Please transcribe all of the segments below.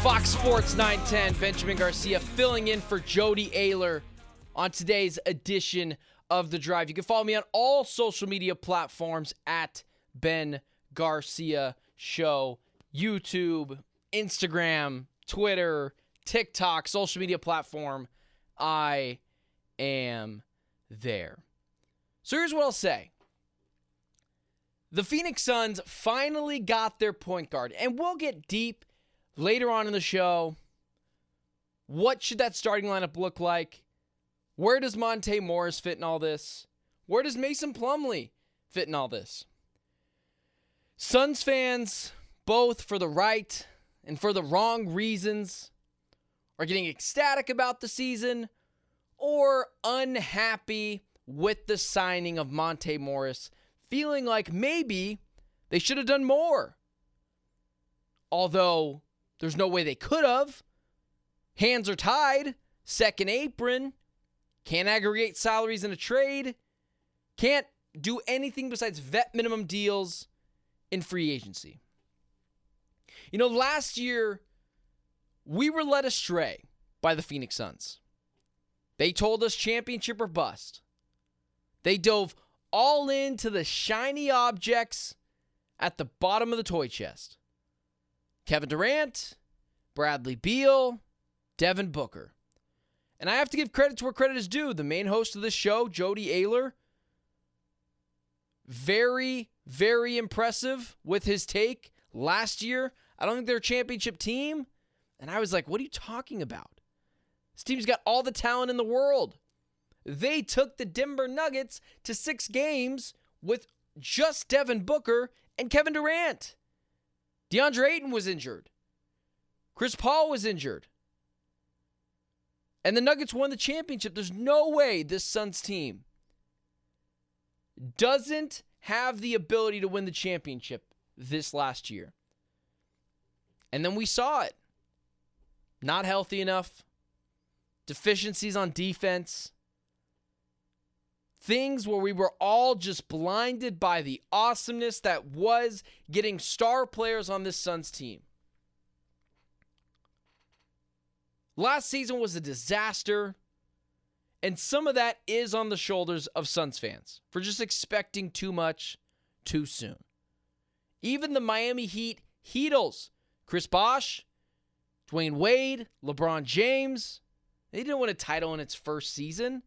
Fox Sports 910, Benjamin Garcia filling in for Jody Ayler on today's edition of The Drive. You can follow me on all social media platforms at Ben Garcia Show, YouTube, Instagram, Twitter, TikTok, social media platform. I am there. So here's what I'll say. The Phoenix Suns finally got their point guard, and we'll get deep later on in the show. What should that starting lineup look like? Where does Monte Morris fit in all this? Where does Mason Plumlee fit in all this? Suns fans, both for the right and for the wrong reasons, are getting ecstatic about the season or unhappy with the signing of Monte Morris, feeling like maybe they should have done more. Although there's no way they could have. Hands are tied. Second apron. Can't aggregate salaries in a trade. Can't do anything besides vet minimum deals in free agency. You know, last year, we were led astray by the Phoenix Suns. They told us championship or bust. They dove all into the shiny objects at the bottom of the toy chest. Kevin Durant, Bradley Beal, Devin Booker. And I have to give credit to where credit is due. The main host of this show, Jody Ayler, very, very impressive with his take. Last year, I don't think they're a championship team. And I was like, what are you talking about? This team's got all the talent in the world. They took the Denver Nuggets to 6 games with just Devin Booker and Kevin Durant. DeAndre Ayton was injured. Chris Paul was injured. And the Nuggets won the championship. There's no way this Suns team doesn't have the ability to win the championship this last year. And then we saw it. Not healthy enough. Deficiencies on defense. Things where we were all just blinded by the awesomeness that was getting star players on this Suns team. Last season was a disaster, and some of that is on the shoulders of Suns fans for just expecting too much too soon. Even the Miami Heat Heatles, Chris Bosh, Dwayne Wade, LeBron James, they didn't win a title in its first season.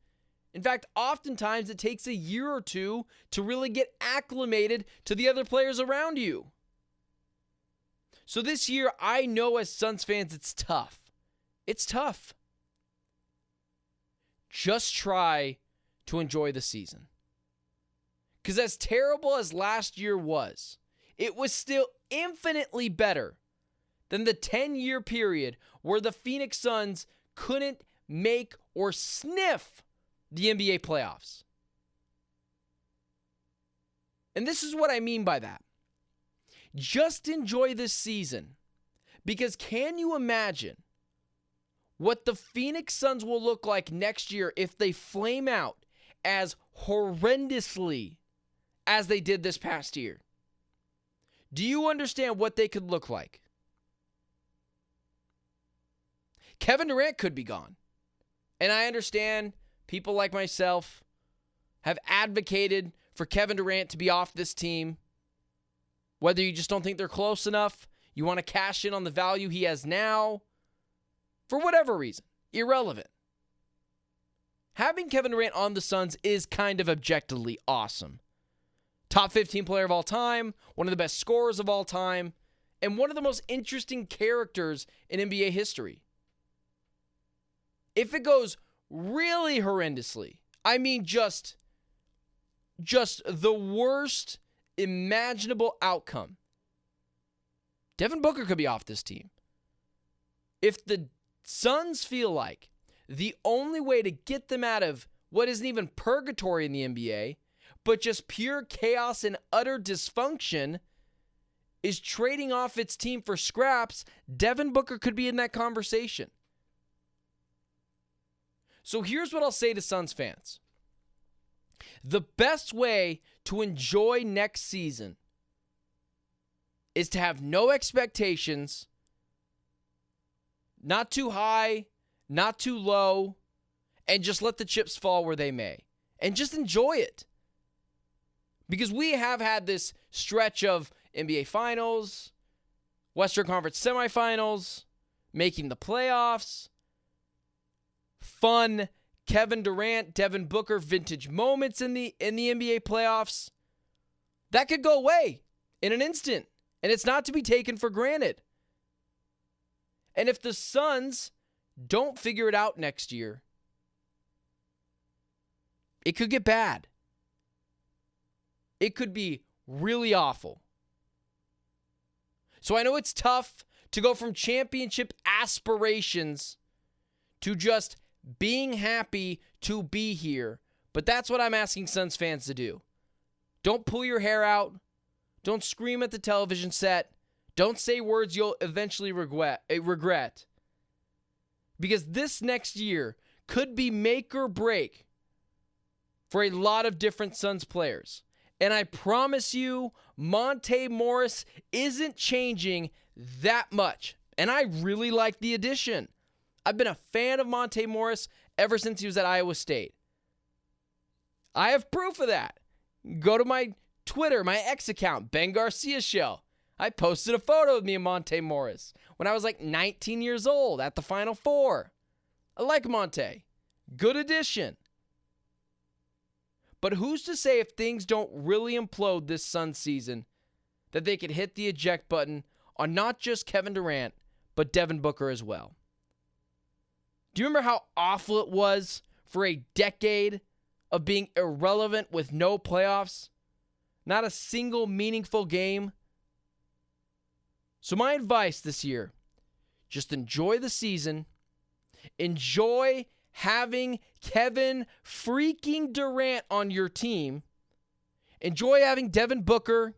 In fact, oftentimes it takes a year or two to really get acclimated to the other players around you. So this year, I know as Suns fans, it's tough. It's tough. Just try to enjoy the season. Because as terrible as last year was, it was still infinitely better than the 10-year period where the Phoenix Suns couldn't make or sniff the NBA playoffs. And this is what I mean by that. Just enjoy this season, because can you imagine what the Phoenix Suns will look like next year if they flame out as horrendously as they did this past year? Do you understand what they could look like? Kevin Durant could be gone. And I understand people like myself have advocated for Kevin Durant to be off this team. Whether you just don't think they're close enough, you want to cash in on the value he has now, for whatever reason, irrelevant. Having Kevin Durant on the Suns is kind of objectively awesome. Top 15 player of all time, one of the best scorers of all time, and one of the most interesting characters in NBA history. If it goes really horrendously, I mean just the worst imaginable outcome, Devin Booker could be off this team. If the Suns feel like the only way to get them out of what isn't even purgatory in the NBA, but just pure chaos and utter dysfunction, is trading off its team for scraps, Devin Booker could be in that conversation. So here's what I'll say to Suns fans. The best way to enjoy next season is to have no expectations not too high, not too low, and just let the chips fall where they may. And just enjoy it. Because we have had this stretch of NBA Finals, Western Conference semifinals, making the playoffs, fun Kevin Durant, Devin Booker vintage moments in the NBA playoffs. That could go away in an instant, and it's not to be taken for granted. And if the Suns don't figure it out next year, it could get bad. It could be really awful. So I know it's tough to go from championship aspirations to just being happy to be here, but that's what I'm asking Suns fans to do. Don't pull your hair out. Don't scream at the television set. Don't say words you'll eventually regret. Because this next year could be make or break for a lot of different Suns players. And I promise you, Monte Morris isn't changing that much. And I really like the addition. I've been a fan of Monte Morris ever since he was at Iowa State. I have proof of that. Go to my Twitter, my X account, Ben Garcia Show. I posted a photo of me and Monte Morris when I was like 19 years old at the Final Four. I like Monte. Good addition. But who's to say if things don't really implode this Suns season that they could hit the eject button on not just Kevin Durant, but Devin Booker as well? Do you remember how awful it was for a decade of being irrelevant with no playoffs? Not a single meaningful game? So my advice this year, just enjoy the season. Enjoy having Kevin freaking Durant on your team. Enjoy having Devin Booker.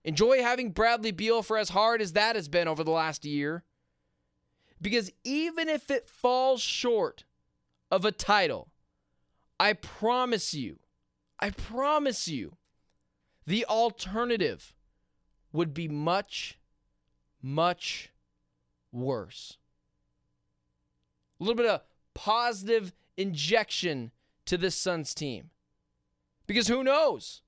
Enjoy having Bradley Beal for as hard as that has been over the last year. Because even if it falls short of a title, I promise you, the alternative would be much, much worse. A little bit of positive injection to this Suns team. Because who knows?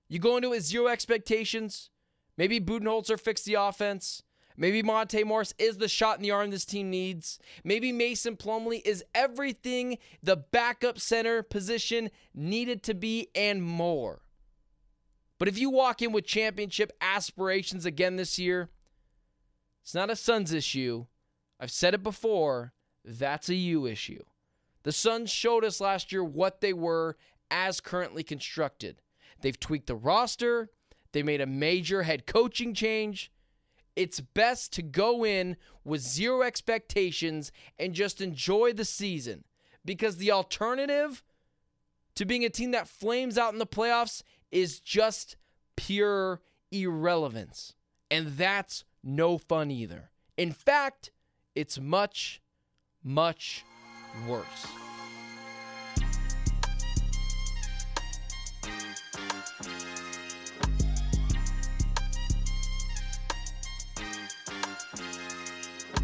You go into it with zero expectations. Maybe Budenholzer fixed the offense. Maybe Monte Morris is the shot in the arm this team needs. Maybe Mason Plumlee is everything the backup center position needed to be and more. But if you walk in with championship aspirations again this year, it's not a Suns issue. I've said it before. That's a you issue. The Suns showed us last year what they were as currently constructed. They've tweaked the roster. They made a major head coaching change. It's best to go in with zero expectations and just enjoy the season. Because the alternative to being a team that flames out in the playoffs is just pure irrelevance. And that's no fun either. In fact, it's much, much worse.